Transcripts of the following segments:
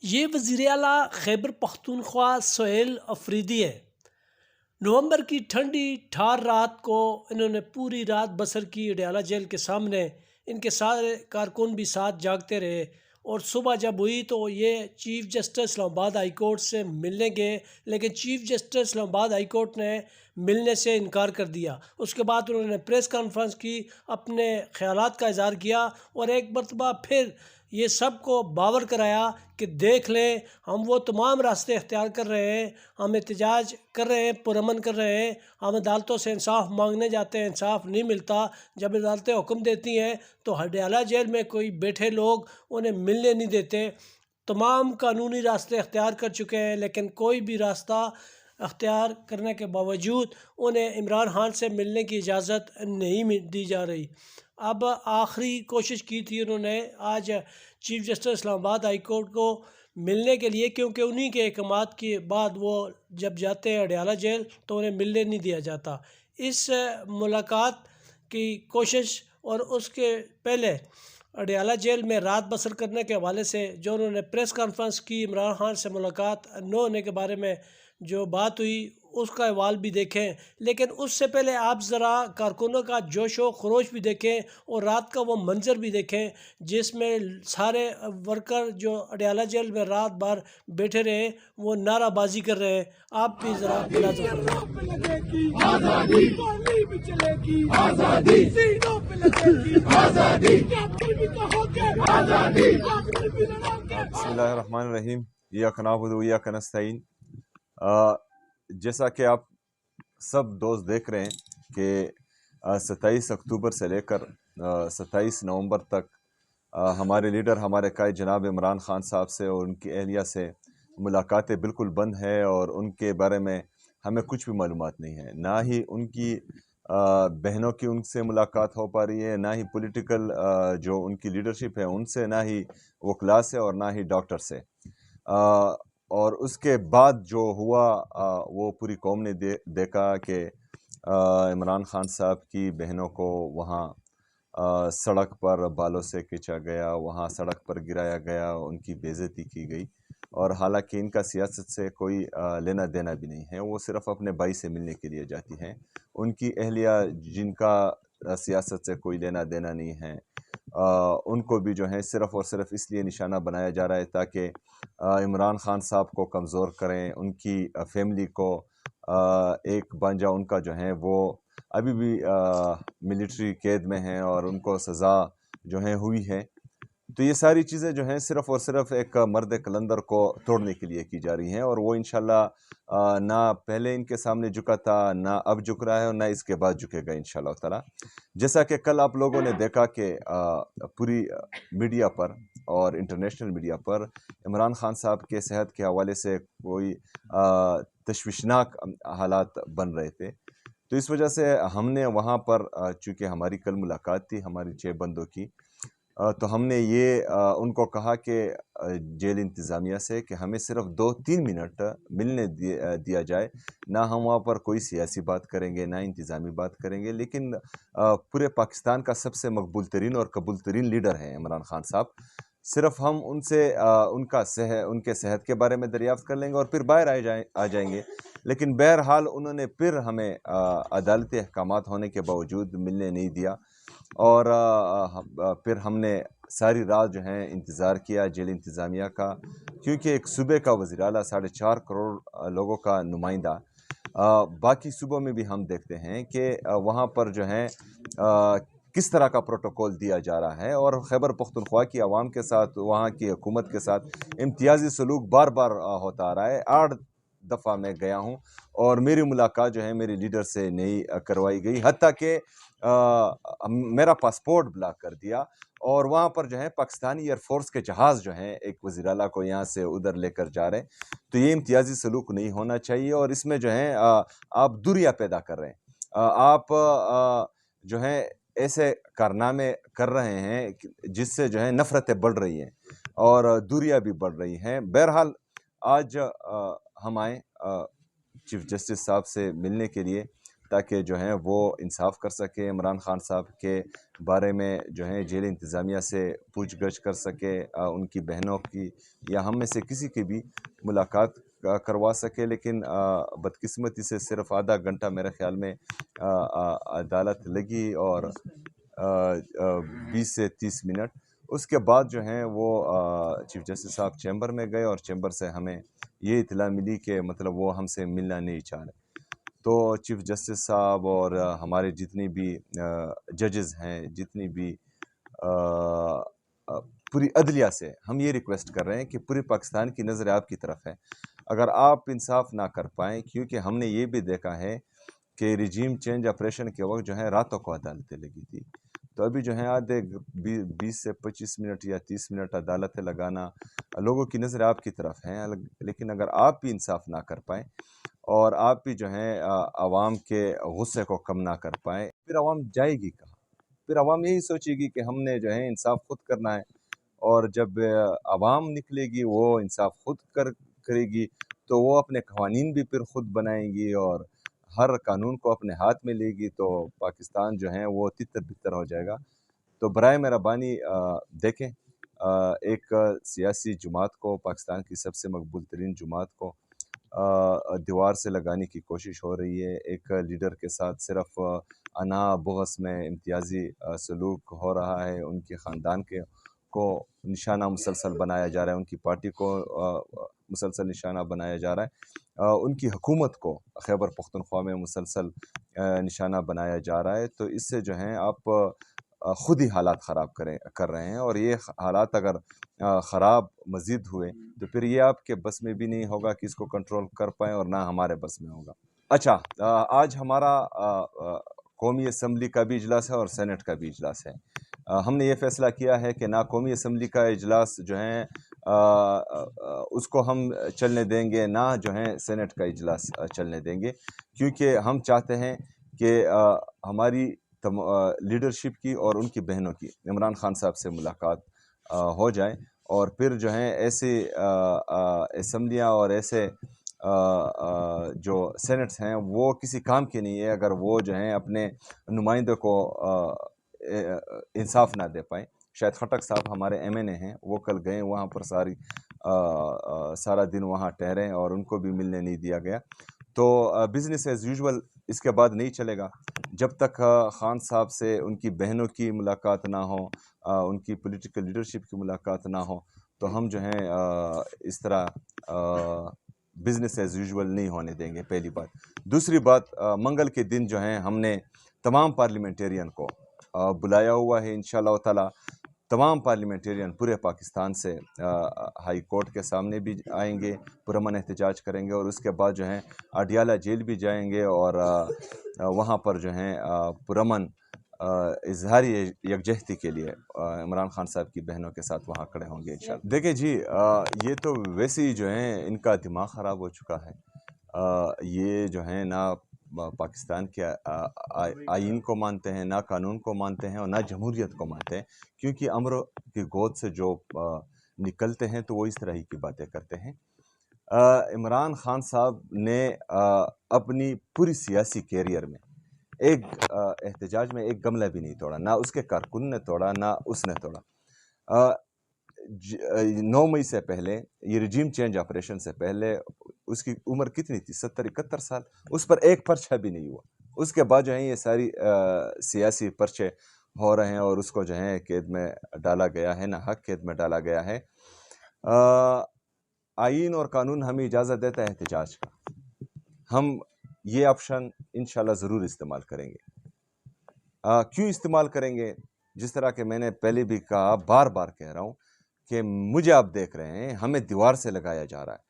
یہ وزیر اعلیٰ خیبر پختونخوا سہیل افریدی ہے۔ نومبر کی ٹھنڈی ٹھار رات کو انہوں نے پوری رات بسر کی اڈیالہ جیل کے سامنے۔ ان کے سارے کارکن بھی ساتھ جاگتے رہے اور صبح جب ہوئی تو یہ چیف جسٹس اسلام آباد ہائی کورٹ سے ملنے گئے، لیکن چیف جسٹس اسلام آباد ہائی کورٹ نے ملنے سے انکار کر دیا۔ اس کے بعد انہوں نے پریس کانفرنس کی، اپنے خیالات کا اظہار کیا اور ایک مرتبہ پھر یہ سب کو باور کرایا کہ دیکھ لیں، ہم وہ تمام راستے اختیار کر رہے ہیں، ہم احتجاج کر رہے ہیں، پرامن کر رہے ہیں، ہم عدالتوں سے انصاف مانگنے جاتے ہیں، انصاف نہیں ملتا۔ جب عدالتیں حکم دیتی ہیں تو اڈیالہ جیل میں کوئی بیٹھے لوگ انہیں ملنے نہیں دیتے۔ تمام قانونی راستے اختیار کر چکے ہیں، لیکن کوئی بھی راستہ اختیار کرنے کے باوجود انہیں عمران خان سے ملنے کی اجازت نہیں دی جا رہی۔ اب آخری کوشش کی تھی انہوں نے آج چیف جسٹس اسلام آباد ہائی کورٹ کو ملنے کے لیے، کیونکہ انہی کے احکامات کے بعد وہ جب جاتے ہیں اڈیالہ جیل تو انہیں ملنے نہیں دیا جاتا۔ اس ملاقات کی کوشش اور اس کے پہلے اڈیالہ جیل میں رات بسر کرنے کے حوالے سے جو انہوں نے پریس کانفرنس کی، عمران خان سے ملاقات نہ ہونے کے بارے میں جو بات ہوئی اس کا احوال بھی دیکھیں، لیکن اس سے پہلے آپ ذرا کارکنوں کا جوش و خروش بھی دیکھیں اور رات کا وہ منظر بھی دیکھیں جس میں سارے ورکر جو اڈیالہ جیل میں رات بھر بیٹھے رہے وہ نعرہ بازی کر رہے ہیں۔ آپ بھی ذرا ملاحظہ بسم اللہ الرحمن الرحیم، ایاک نعبد و ایاک نستعین۔ جیسا کہ آپ سب دوست دیکھ رہے ہیں کہ 27 اکتوبر سے لے کر 27 نومبر تک ہمارے لیڈر، ہمارے قائد جناب عمران خان صاحب سے اور ان کی اہلیہ سے ملاقاتیں بالکل بند ہے، اور ان کے بارے میں ہمیں کچھ بھی معلومات نہیں ہے۔ نہ ہی ان کی بہنوں کی ان سے ملاقات ہو پا رہی ہے، نہ ہی پولیٹیکل جو ان کی لیڈرشپ ہے ان سے، نہ ہی وکلاء سے اور نہ ہی ڈاکٹر سے۔ اور اس کے بعد جو ہوا وہ پوری قوم نے دیکھا کہ عمران خان صاحب کی بہنوں کو وہاں سڑک پر بالوں سے کھینچا گیا، وہاں سڑک پر گرایا گیا، ان کی بے عزتی کی گئی، اور حالانکہ ان کا سیاست سے کوئی لینا دینا بھی نہیں ہے، وہ صرف اپنے بھائی سے ملنے کے لیے جاتی ہیں۔ ان کی اہلیہ جن کا سیاست سے کوئی لینا دینا نہیں ہے، ان کو بھی جو ہے صرف اور صرف اس لیے نشانہ بنایا جا رہا ہے تاکہ عمران خان صاحب کو کمزور کریں، ان کی فیملی کو۔ ایک بانجا ان کا جو ہے وہ ابھی بھی ملٹری قید میں ہیں اور ان کو سزا جو ہے ہوئی ہے۔ تو یہ ساری چیزیں جو ہیں صرف اور صرف ایک مرد کلندر کو توڑنے کے لیے کی جا رہی ہیں، اور وہ انشاءاللہ نہ پہلے ان کے سامنے جھکا تھا، نہ اب جھک رہا ہے، اور نہ اس کے بعد جھکے گا انشاءاللہ تعالی۔ جیسا کہ کل آپ لوگوں نے دیکھا کہ پوری میڈیا پر اور انٹرنیشنل میڈیا پر عمران خان صاحب کے صحت کے حوالے سے کوئی تشویشناک حالات بن رہے تھے، تو اس وجہ سے ہم نے وہاں پر چونکہ ہماری کل ملاقات تھی ہماری 6 بندوں کی، تو ہم نے یہ ان کو کہا کہ جیل انتظامیہ سے کہ ہمیں صرف 2-3 منٹ ملنے دیا جائے، نہ ہم وہاں پر کوئی سیاسی بات کریں گے، نہ انتظامی بات کریں گے، لیکن پورے پاکستان کا سب سے مقبول ترین اور قبول ترین لیڈر ہیں عمران خان صاحب، صرف ہم ان سے ان کے صحت کے بارے میں دریافت کر لیں گے اور پھر باہر آ جائیں گے۔ لیکن بہرحال انہوں نے پھر ہمیں عدالتی احکامات ہونے کے باوجود ملنے نہیں دیا، اور پھر ہم نے ساری رات جو ہے انتظار کیا جیل انتظامیہ کا، کیونکہ ایک صوبے کا وزیر اعلیٰ 4.5 کروڑ لوگوں کا نمائندہ، باقی صوبوں میں بھی ہم دیکھتے ہیں کہ وہاں پر جو ہے کس طرح کا پروٹوکول دیا جا رہا ہے، اور خیبر پختونخوا کی عوام کے ساتھ، وہاں کی حکومت کے ساتھ امتیازی سلوک بار بار ہوتا آ رہا ہے۔ 8 دفعہ میں گیا ہوں اور میری ملاقات جو ہے میری لیڈر سے نہیں کروائی گئی، حتیٰ کہ میرا پاسپورٹ بلاک کر دیا، اور وہاں پر جو ہے پاکستانی ایئر فورس کے جہاز جو ہیں ایک وزیر اعلیٰ کو یہاں سے ادھر لے کر جا رہے ہیں۔ تو یہ امتیازی سلوک نہیں ہونا چاہیے، اور اس میں جو ہے آپ دوریاں پیدا کر رہے ہیں، آپ جو ہے ایسے کارنامے کر رہے ہیں جس سے جو ہے نفرتیں بڑھ رہی ہیں اور دوریاں بھی بڑھ رہی ہیں۔ بہرحال آج ہم آئے چیف جسٹس صاحب سے ملنے کے لیے، تاکہ جو ہیں وہ انصاف کر سکے، عمران خان صاحب کے بارے میں جو ہیں جیل انتظامیہ سے پوچھ گچھ کر سکے، ان کی بہنوں کی یا ہم میں سے کسی کی بھی ملاقات کروا سکے. لیکن بدقسمتی سے صرف آدھا گھنٹہ میرے خیال میں عدالت لگی اور 20 سے 30 منٹ. اس کے بعد جو ہیں وہ چیف جسٹس صاحب چیمبر میں گئے اور چیمبر سے ہمیں یہ اطلاع ملی کہ مطلب وہ ہم سے ملنا نہیں چاہ رہے. تو چیف جسٹس صاحب اور ہمارے جتنی بھی ججز ہیں، جتنی بھی پوری عدلیہ سے ہم یہ ریکویسٹ کر رہے ہیں کہ پوری پاکستان کی نظر آپ کی طرف ہے. اگر آپ انصاف نہ کر پائیں، کیونکہ ہم نے یہ بھی دیکھا ہے کہ رجیم چینج آپریشن کے وقت جو ہے راتوں کو عدالتیں لگی تھی، تو ابھی جو ہے آدھے 20 سے 25 منٹ یا 30 منٹ عدالتیں لگانا لوگوں کی نظر آپ کی طرف ہیں. لیکن اگر آپ بھی انصاف نہ کر پائیں اور آپ بھی جو ہیں عوام کے غصے کو کم نہ کر پائیں، پھر عوام جائے گی کہاں؟ پھر عوام یہی سوچے گی کہ ہم نے جو ہے انصاف خود کرنا ہے، اور جب عوام نکلے گی وہ انصاف خود کرے گی تو وہ اپنے قوانین بھی پھر خود بنائیں گی اور ہر قانون کو اپنے ہاتھ میں لے گی، تو پاکستان جو ہے وہ تتر بتر ہو جائے گا. تو برائے مہربانی دیکھیں، ایک سیاسی جماعت کو، پاکستان کی سب سے مقبول ترین جماعت کو دیوار سے لگانے کی کوشش ہو رہی ہے. ایک لیڈر کے ساتھ صرف انا بغض میں امتیازی سلوک ہو رہا ہے، ان کے خاندان کو نشانہ مسلسل بنایا جا رہا ہے، ان کی پارٹی کو مسلسل نشانہ بنایا جا رہا ہے، ان کی حکومت کو خیبر پختونخوا میں مسلسل نشانہ بنایا جا رہا ہے. تو اس سے جو ہیں آپ خود ہی حالات خراب کر رہے ہیں، اور یہ حالات اگر خراب مزید ہوئے تو پھر یہ آپ کے بس میں بھی نہیں ہوگا کہ اس کو کنٹرول کر پائیں، اور نہ ہمارے بس میں ہوگا. اچھا، آج ہمارا قومی اسمبلی کا بھی اجلاس ہے اور سینٹ کا بھی اجلاس ہے. ہم نے یہ فیصلہ کیا ہے کہ نہ قومی اسمبلی کا اجلاس جو ہے اس کو ہم چلنے دیں گے، نہ جو ہے سینٹ کا اجلاس چلنے دیں گے، کیونکہ ہم چاہتے ہیں کہ ہماری لیڈرشپ کی اور ان کی بہنوں کی عمران خان صاحب سے ملاقات ہو جائے، اور پھر جو ہیں ایسی اسمبلیاں اور ایسے جو سینٹس ہیں وہ کسی کام کی نہیں ہے اگر وہ جو ہیں اپنے نمائندوں کو انصاف نہ دے پائیں. شاید خٹک صاحب ہمارے ایم این اے ہیں، وہ کل گئے وہاں پر سارا دن وہاں ٹھہرے اور ان کو بھی ملنے نہیں دیا گیا. تو بزنس ایز یوزول اس کے بعد نہیں چلے گا جب تک خان صاحب سے ان کی بہنوں کی ملاقات نہ ہو، ان کی پولیٹیکل لیڈرشپ کی ملاقات نہ ہو، تو ہم جو ہیں اس طرح بزنس ایز یوزول نہیں ہونے دیں گے. پہلی بات. دوسری بات، منگل کے دن جو ہیں ہم نے تمام پارلیمنٹیرین کو بلایا ہوا ہے. انشاءاللہ تعالی تمام پارلیمنٹیرین پورے پاکستان سے ہائی کورٹ کے سامنے بھی آئیں گے، پرامن احتجاج کریں گے، اور اس کے بعد جو ہیں اڈیالہ جیل بھی جائیں گے، اور وہاں پر جو ہیں پرامن اظہاری یکجہتی کے لیے عمران خان صاحب کی بہنوں کے ساتھ وہاں کھڑے ہوں گے انشاءاللہ. دیکھیں جی، یہ تو ویسے ہی جو ہیں ان کا دماغ خراب ہو چکا ہے. یہ جو ہیں نہ پاکستان کے آئین کو مانتے ہیں، نہ قانون کو مانتے ہیں، اور نہ جمہوریت کو مانتے ہیں، کیونکہ امر کی گود سے جو نکلتے ہیں تو وہ اس طرح ہی کی باتیں کرتے ہیں. عمران خان صاحب نے اپنی پوری سیاسی کیریئر میں ایک احتجاج میں ایک گملہ بھی نہیں توڑا، نہ اس کے کارکن نے توڑا، نہ اس نے توڑا. 9 مئی سے پہلے، یہ رجیم چینج آپریشن سے پہلے اس کی عمر کتنی تھی؟ 70-71 سال. اس پر ایک پرچہ بھی نہیں ہوا. اس کے بعد جو ہیں یہ ساری سیاسی پرچے ہو رہے ہیں اور اس کو جو ہے قید میں ڈالا گیا ہے، نہ حق قید میں ڈالا گیا ہے. آئین اور قانون ہمیں اجازت دیتا ہے احتجاج کا، ہم یہ آپشن انشاءاللہ ضرور استعمال کریں گے. کیوں استعمال کریں گے؟ جس طرح کہ میں نے پہلے بھی کہا، بار بار کہہ رہا ہوں کہ مجھے آپ دیکھ رہے ہیں، ہمیں دیوار سے لگایا جا رہا ہے.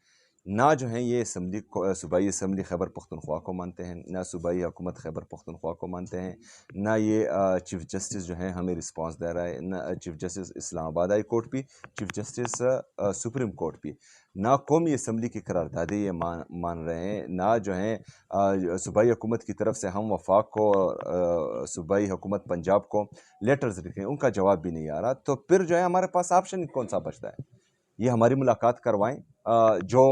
نہ جو ہیں یہ صوبائی اسمبلی خیبر پختونخوا کو مانتے ہیں، نہ صوبائی حکومت خیبر پختونخوا کو مانتے ہیں، نہ یہ چیف جسٹس جو ہیں ہمیں رسپانس دے رہا ہے، نہ چیف جسٹس اسلام آباد ہائی کورٹ بھی، چیف جسٹس سپریم کورٹ بھی، نہ قومی اسمبلی کی قراردادیں یہ مان رہے ہیں، نہ جو ہیں صوبائی حکومت کی طرف سے ہم وفاق کو، صوبائی حکومت پنجاب کو لیٹرز لکھیں، ان کا جواب بھی نہیں آ رہا. تو پھر جو ہے ہمارے پاس آپشن کون سا بچتا ہے؟ یہ ہماری ملاقات کروائیں، جو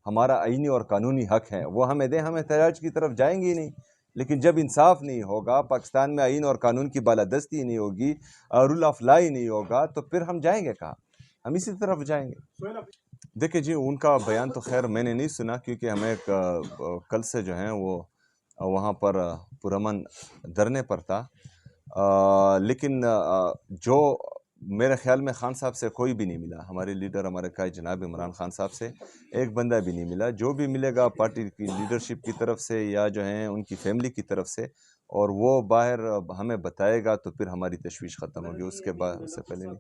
ہمارا آئینی اور قانونی حق ہے وہ ہمیں دیں، ہم احتجاج کی طرف جائیں گے ہی نہیں. لیکن جب انصاف نہیں ہوگا، پاکستان میں آئین اور قانون کی بالادستی نہیں ہوگی، رول آف لا ہی نہیں ہوگا، تو پھر ہم جائیں گے کہاں؟ ہم اسی طرف جائیں گے۔ دیکھیں جی، ان کا بیان تو خیر میں نے نہیں سنا، کیونکہ ہمیں کل سے جو ہیں وہ وہاں پر پرامن دھرنے پر تھا، لیکن جو میرے خیال میں خان صاحب سے کوئی بھی نہیں ملا، ہمارے لیڈر ہمارے قائد جناب عمران خان صاحب سے ایک بندہ بھی نہیں ملا۔ جو بھی ملے گا پارٹی کی لیڈرشپ کی طرف سے یا جو ہیں ان کی فیملی کی طرف سے، اور وہ باہر ہمیں بتائے گا تو پھر ہماری تشویش ختم ہوگی۔ اس کے بعد اس سے پہلے نہیں،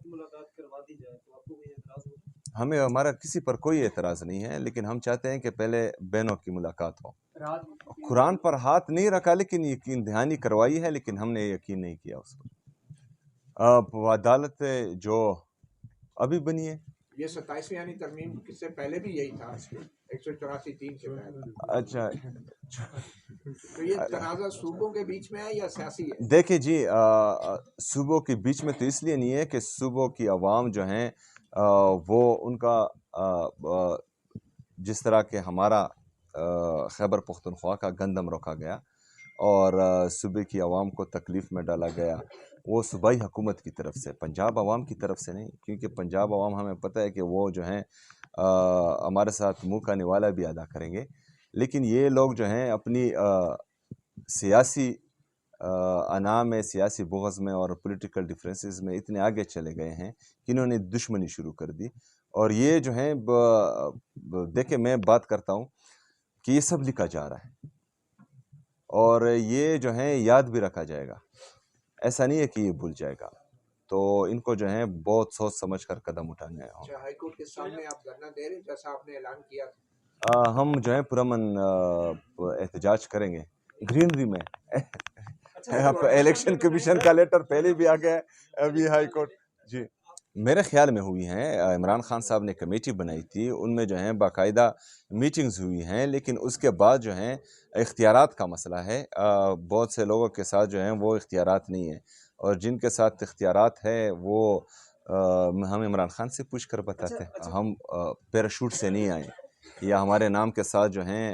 ہمیں ہمارا کسی پر کوئی اعتراض نہیں ہے، لیکن ہم چاہتے ہیں کہ پہلے بہنوں کی ملاقات ہو۔ قرآن پر ہاتھ نہیں رکھا، لیکن یقین دہانی کروائی ہے، لیکن ہم نے یقین نہیں کیا اس پر۔ عدالت جو ابھی بنی ہے، یہ 27ویں یعنی ترمیم سے پہلے بھی یہی تھا، 184(3) کے تحت۔ اچھا، تو یہ تنازع صوبوں کے بیچ میں ہے یا سیاسی ہے؟ دیکھیں جی، صوبوں کے بیچ میں تو اس لیے نہیں ہے کہ صوبوں کی عوام جو ہیں وہ ان کا جس طرح کہ ہمارا خیبر پختونخوا کا گندم روکا گیا اور صوبے کی عوام کو تکلیف میں ڈالا گیا، وہ صوبائی حکومت کی طرف سے، پنجاب عوام کی طرف سے نہیں، کیونکہ پنجاب عوام ہمیں پتہ ہے کہ وہ جو ہیں ہمارے ساتھ منہ کا نوالا بھی ادا کریں گے، لیکن یہ لوگ جو ہیں اپنی سیاسی انا میں، سیاسی بغض میں اور پولیٹیکل ڈیفرنسز میں اتنے آگے چلے گئے ہیں کہ انہوں نے دشمنی شروع کر دی۔ اور یہ جو ہیں دیکھیں، میں بات کرتا ہوں کہ یہ سب لکھا جا رہا ہے اور یہ جو ہیں یاد بھی رکھا جائے گا، ایسا نہیں ہے کہ یہ بھول جائے گا، تو ان کو جو ہیں بہت سوچ سمجھ کر قدم اٹھانے ہوں۔ اچھا، ہائی کورٹ کے سامنے آپ دھرنا دے رہے جیسا آپ نے اعلان کیا تھا؟ ہم جو ہے پرامن احتجاج کریں گے گرینری میں۔ آپ کا الیکشن کمیشن کا لیٹر پہلے بھی آ گیا ہے، ابھی ہائی کورٹ۔ جی، میرے خیال میں ہوئی ہیں، عمران خان صاحب نے کمیٹی بنائی تھی، ان میں جو ہیں باقاعدہ میٹنگز ہوئی ہیں، لیکن اس کے بعد جو ہیں اختیارات کا مسئلہ ہے، بہت سے لوگوں کے ساتھ جو ہیں وہ اختیارات نہیں ہیں، اور جن کے ساتھ اختیارات ہے وہ ہم عمران خان سے پوچھ کر بتاتے ہیں۔ ہم پیراشوٹ سے نہیں آئے، یا ہمارے نام کے ساتھ جو ہیں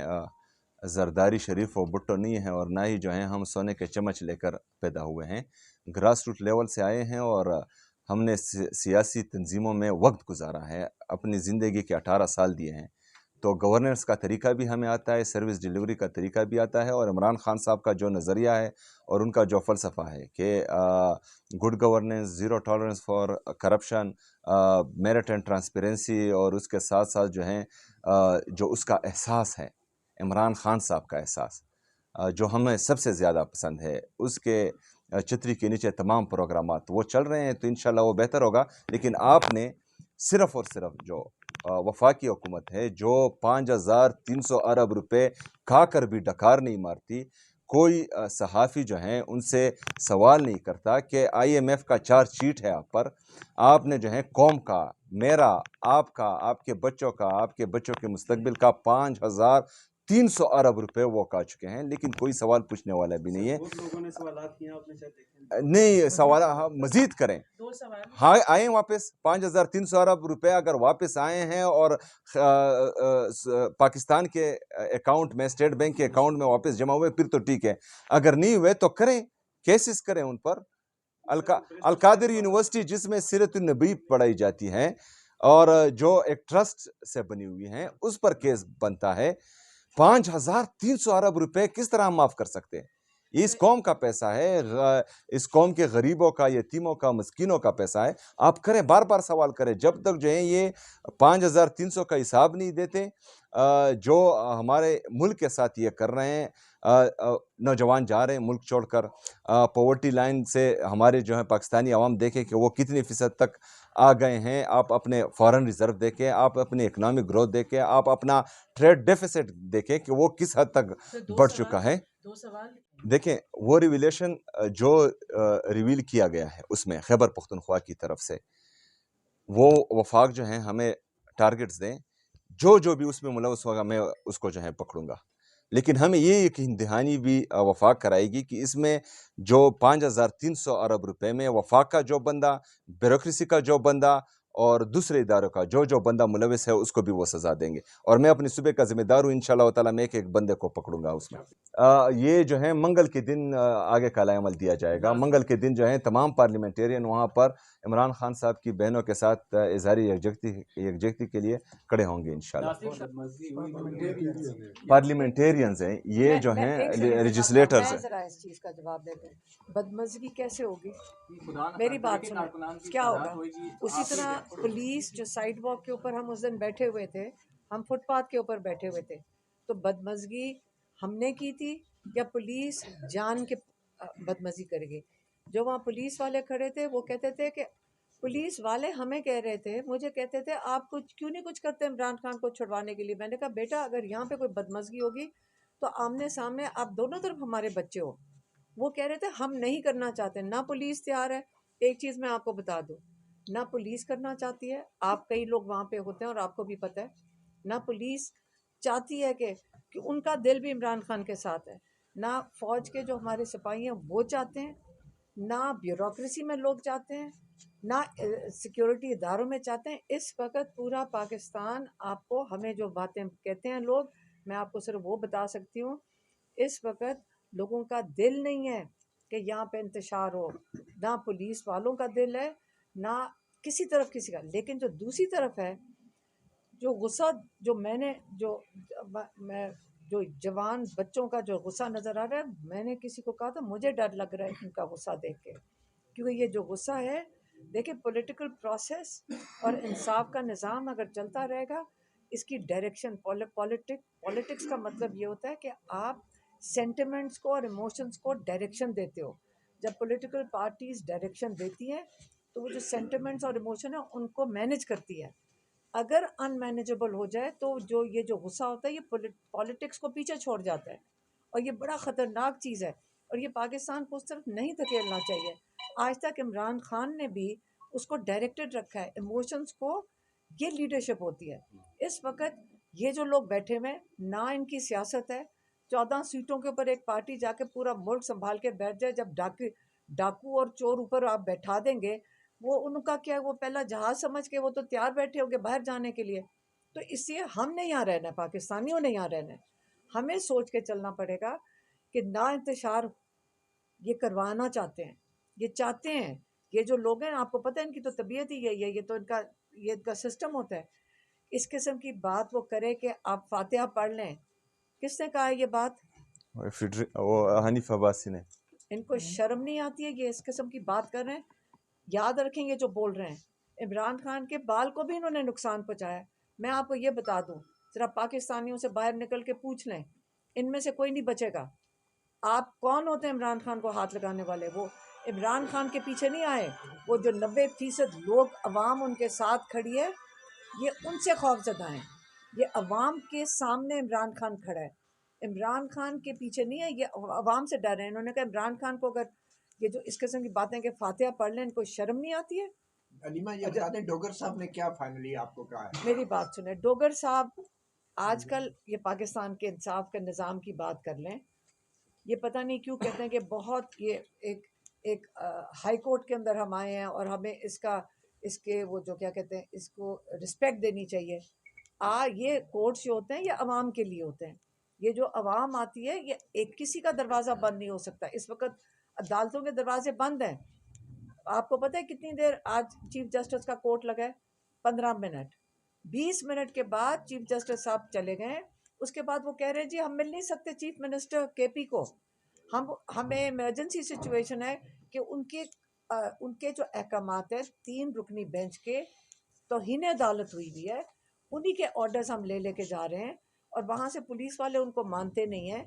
زرداری شریف و بھٹو نہیں ہیں، اور نہ ہی جو ہیں ہم سونے کے چمچ لے کر پیدا ہوئے ہیں، گراس روٹ لیول سے آئے ہیں، اور ہم نے سیاسی تنظیموں میں وقت گزارا ہے، اپنی زندگی کے 18 سال دیے ہیں، تو گورننس کا طریقہ بھی ہمیں آتا ہے، سروس ڈیلیوری کا طریقہ بھی آتا ہے، اور عمران خان صاحب کا جو نظریہ ہے اور ان کا جو فلسفہ ہے کہ good governance, zero tolerance for corruption, merit and transparency, اور اس کے ساتھ ساتھ جو ہیں جو اس کا احساس ہے، عمران خان صاحب کا احساس جو ہمیں سب سے زیادہ پسند ہے، اس کے چھتری کے نیچے تمام پروگرامات وہ چل رہے ہیں، تو انشاءاللہ وہ بہتر ہوگا۔ لیکن آپ نے صرف اور صرف جو وفاقی حکومت ہے، جو 5300 ارب روپے کھا کر بھی ڈکار نہیں مارتی، کوئی صحافی جو ہیں ان سے سوال نہیں کرتا کہ آئی ایم ایف کا چارج شیٹ ہے آپ پر، آپ نے جو ہے قوم کا، میرا، آپ کا، آپ کے بچوں کا، آپ کے بچوں کے مستقبل کا 5300 ارب روپے وہ کھا چکے ہیں، لیکن کوئی سوال پوچھنے والا بھی نہیں ہے۔ بہت لوگوں نے سوالات کیے، آپ نے شاید دیکھے نہیں، سوال مزید کریں، ہاں آئیں واپس 5300 ارب روپے اگر واپس آئے ہیں اور پاکستان کے اکاؤنٹ میں، اسٹیٹ بینک کے اکاؤنٹ میں واپس جمع ہوئے، پھر تو ٹھیک ہے، اگر نہیں ہوئے تو کریں، کیسز کریں ان پر۔ القادر یونیورسٹی جس میں سیرت النبی پڑھائی جاتی ہے اور جو ایک ٹرسٹ سے بنی ہوئی ہیں، اس پر کیس بنتا ہے۔ 5300 ارب روپے کس طرح ہم معاف کر سکتے ہیں؟ یہ اس قوم کا پیسہ ہے، اس قوم کے غریبوں کا، یتیموں کا، مسکینوں کا پیسہ ہے۔ آپ کریں، بار بار سوال کریں، جب تک جو ہے یہ 5300 کا حساب نہیں دیتے، جو ہمارے ملک کے ساتھ یہ کر رہے ہیں، نوجوان جا رہے ہیں ملک چھوڑ کر، پاورٹی لائن سے ہمارے جو ہے پاکستانی عوام دیکھیں کہ وہ کتنی فیصد تک آ گئے ہیں، آپ اپنے فارن ریزرو دیکھیں، آپ اپنی اکنامک گروتھ دیکھیں، آپ اپنا ٹریڈ ڈیفیسٹ دیکھیں کہ وہ کس حد تک بڑھ چکا ہے۔ دیکھیں، وہ ریویلیشن جو ریویل کیا گیا ہے اس میں خیبر پختونخوا کی طرف سے، وہ وفاق جو ہیں ہمیں ٹارگٹس دیں، جو بھی اس میں ملوث ہوگا میں اس کو جو ہے پکڑوں گا، لیکن ہمیں یہ یقین دہانی بھی وفاق کرائے گی کہ اس میں جو 5300 ارب روپے میں وفاق کا جو بندہ، بیوروکریسی کا جو بندہ اور دوسرے اداروں کا جو بندہ ملوث ہے اس کو بھی وہ سزا دیں گے، اور میں اپنی صوبے کا ذمہ دار ہوں، انشاءاللہ تعالیٰ میں ایک بندے کو پکڑوں گا اس میں۔ یہ جو ہے منگل کے دن آگے کا عمل دیا جائے گا۔ منگل کے دن جو ہے تمام پارلیمنٹیرین وہاں پر عمران خان صاحب کی بہنوں کے ساتھ اظہاری یکجہتی کے لیے کھڑے ہوں گے انشاءاللہ۔ پارلیمنٹیرینز ہیں یہ جو ہیں لیجسلیٹرز ہیں۔ میں ذرا اس چیز کا جواب دیتے ہیں، بدمزگی کیسے ہوگی؟ میری بات سنیں، کیا ہوگا؟ اسی طرح پولیس جو سائڈ واک کے اوپر ہم اس دن بیٹھے ہوئے تھے، ہم فٹ پاتھ کے اوپر بیٹھے ہوئے تھے، تو بدمزگی ہم نے کی تھی یا پولیس جان کے بدمزگی کرے گی؟ جو وہاں پولیس والے کھڑے تھے وہ کہتے تھے کہ پولیس والے ہمیں کہہ رہے تھے، مجھے کہتے تھے آپ کچھ کیوں نہیں کچھ کرتے عمران خان کو چھڑوانے کے لیے؟ میں نے کہا بیٹا اگر یہاں پہ کوئی بدمزگی ہوگی تو آمنے سامنے آپ دونوں طرف ہمارے بچے ہو۔ وہ کہہ رہے تھے ہم نہیں کرنا چاہتے، نہ پولیس تیار ہے۔ ایک چیز میں آپ کو بتا دوں، نہ پولیس کرنا چاہتی ہے، آپ کئی لوگ وہاں پہ ہوتے ہیں اور آپ کو بھی پتہ ہے، نہ پولیس چاہتی ہے کہ ان کا دل بھی عمران خان کے ساتھ ہے، نہ فوج کے جو ہمارے سپاہی ہیں وہ چاہتے ہیں، نہ بیوروکریسی میں لوگ چاہتے ہیں، نہ سیکیورٹی اداروں میں چاہتے ہیں۔ اس وقت پورا پاکستان آپ کو ہمیں جو باتیں کہتے ہیں لوگ، میں آپ کو صرف وہ بتا سکتی ہوں، اس وقت لوگوں کا دل نہیں ہے کہ یہاں پہ انتشار ہو، نہ پولیس والوں کا دل ہے، نہ کسی طرف کسی کا۔ لیکن جو دوسری طرف ہے، جو غصہ جو میں نے جو جوان بچوں کا جو غصہ نظر آ رہا ہے، میں نے کسی کو کہا تھا مجھے ڈر لگ رہا ہے ان کا غصہ دیکھ کے، کیونکہ یہ جو غصہ ہے، دیکھیں پولیٹیکل پروسیس اور انصاف کا نظام اگر چلتا رہے گا، اس کی ڈائریکشن پولیٹکس کا مطلب یہ ہوتا ہے کہ آپ سینٹیمنٹس کو اور ایموشنز کو ڈائریکشن دیتے ہو۔ جب پولیٹیکل پارٹیز ڈائریکشن دیتی ہیں تو وہ جو سینٹیمنٹس اور ایموشن ہیں ان کو مینیج کرتی ہے۔ اگر ان مینیجبل ہو جائے تو یہ جو غصہ ہوتا ہے یہ پولیٹکس کو پیچھے چھوڑ جاتا ہے، اور یہ بڑا خطرناک چیز ہے، اور یہ پاکستان کو اس طرف نہیں دھکیلنا چاہیے۔ آج تک عمران خان نے بھی اس کو ڈائریکٹڈ رکھا ہے، ایموشنز کو، یہ لیڈرشپ ہوتی ہے۔ اس وقت یہ جو لوگ بیٹھے ہوئے، نہ ان کی سیاست ہے، 14 سیٹوں کے اوپر ایک پارٹی جا کے پورا ملک سنبھال کے بیٹھ جائے، جب ڈاکو اور چور اوپر آپ بیٹھا دیں گے، وہ ان کا کیا ہے، وہ پہلا جہاز سمجھ کے وہ تو تیار بیٹھے ہوں گے باہر جانے کے لیے۔ تو اس لیے ہم نے یہاں رہنا ہے، پاکستانیوں نے یہاں رہنا ہے، ہمیں سوچ کے چلنا پڑے گا کہ نا انتشار یہ کروانا چاہتے ہیں، یہ چاہتے ہیں، یہ جو لوگ ہیں آپ کو پتہ ہے ان کی تو طبیعت ہی یہی ہے، یہ تو ان کا سسٹم ہوتا ہے۔ اس قسم کی بات وہ کرے کہ آپ فاتحہ پڑھ لیں، کس نے کہا ہے یہ بات؟ حنیف عباسی نے۔ ان کو شرم نہیں آتی ہے یہ اس قسم کی بات کر رہے ہیں؟ یاد رکھیں یہ جو بول رہے ہیں، عمران خان کے بال کو بھی انہوں نے نقصان پہنچایا۔ میں آپ کو یہ بتا دوں، ذرا پاکستانیوں سے باہر نکل کے پوچھ لیں، ان میں سے کوئی نہیں بچے گا۔ آپ کون ہوتے ہیں عمران خان کو ہاتھ لگانے والے؟ وہ عمران خان کے پیچھے نہیں آئے، وہ جو 90% لوگ عوام ان کے ساتھ کھڑی ہے، یہ ان سے خوف زدہ ہیں۔ یہ عوام کے سامنے عمران خان کھڑا ہے، عمران خان کے پیچھے نہیں ہے، یہ عوام سے ڈر رہے ہیں۔ انہوں نے کہا عمران خان کو اگر یہ جو اس قسم کی باتیں کہ فاتحہ پڑھ لیں، ان کو شرم نہیں آتی ہے؟ علیمہ یہ بتا دیں ڈوگر صاحب نے کیا فائنلی آپ کو کہا ہے؟ میری بات سنیں، ڈوگر صاحب آج کل یہ پاکستان کے انصاف کے نظام کی بات کر لیں، یہ پتہ نہیں کیوں کہتے ہیں کہ بہت یہ ایک ہائی کورٹ کے اندر ہم آئے ہیں اور ہمیں اس کے وہ جو کیا کہتے ہیں اس کو رسپیکٹ دینی چاہیے۔ یہ کورٹس جو ہوتے ہیں یہ عوام کے لیے ہوتے ہیں، یہ جو عوام آتی ہے یہ ایک کسی کا دروازہ بند نہیں ہو سکتا۔ اس وقت عدالتوں کے دروازے بند ہیں۔ آپ کو پتہ ہے کتنی دیر آج چیف جسٹس کا کورٹ لگا ہے؟ 15 منٹ۔ 20 منٹ کے بعد چیف جسٹس صاحب چلے گئے، اس کے بعد وہ کہہ رہے ہیں جی ہم مل نہیں سکتے چیف منسٹر کے پی کو، ہمیں ایمرجنسی سچویشن ہے کہ ان کے جو احکامات ہیں 3 رکنی بینچ کے توہین عدالت ہوئی ہوئی ہے، انہی کے آرڈرز ہم لے کے جا رہے ہیں، اور وہاں سے پولیس والے ان کو مانتے نہیں ہیں۔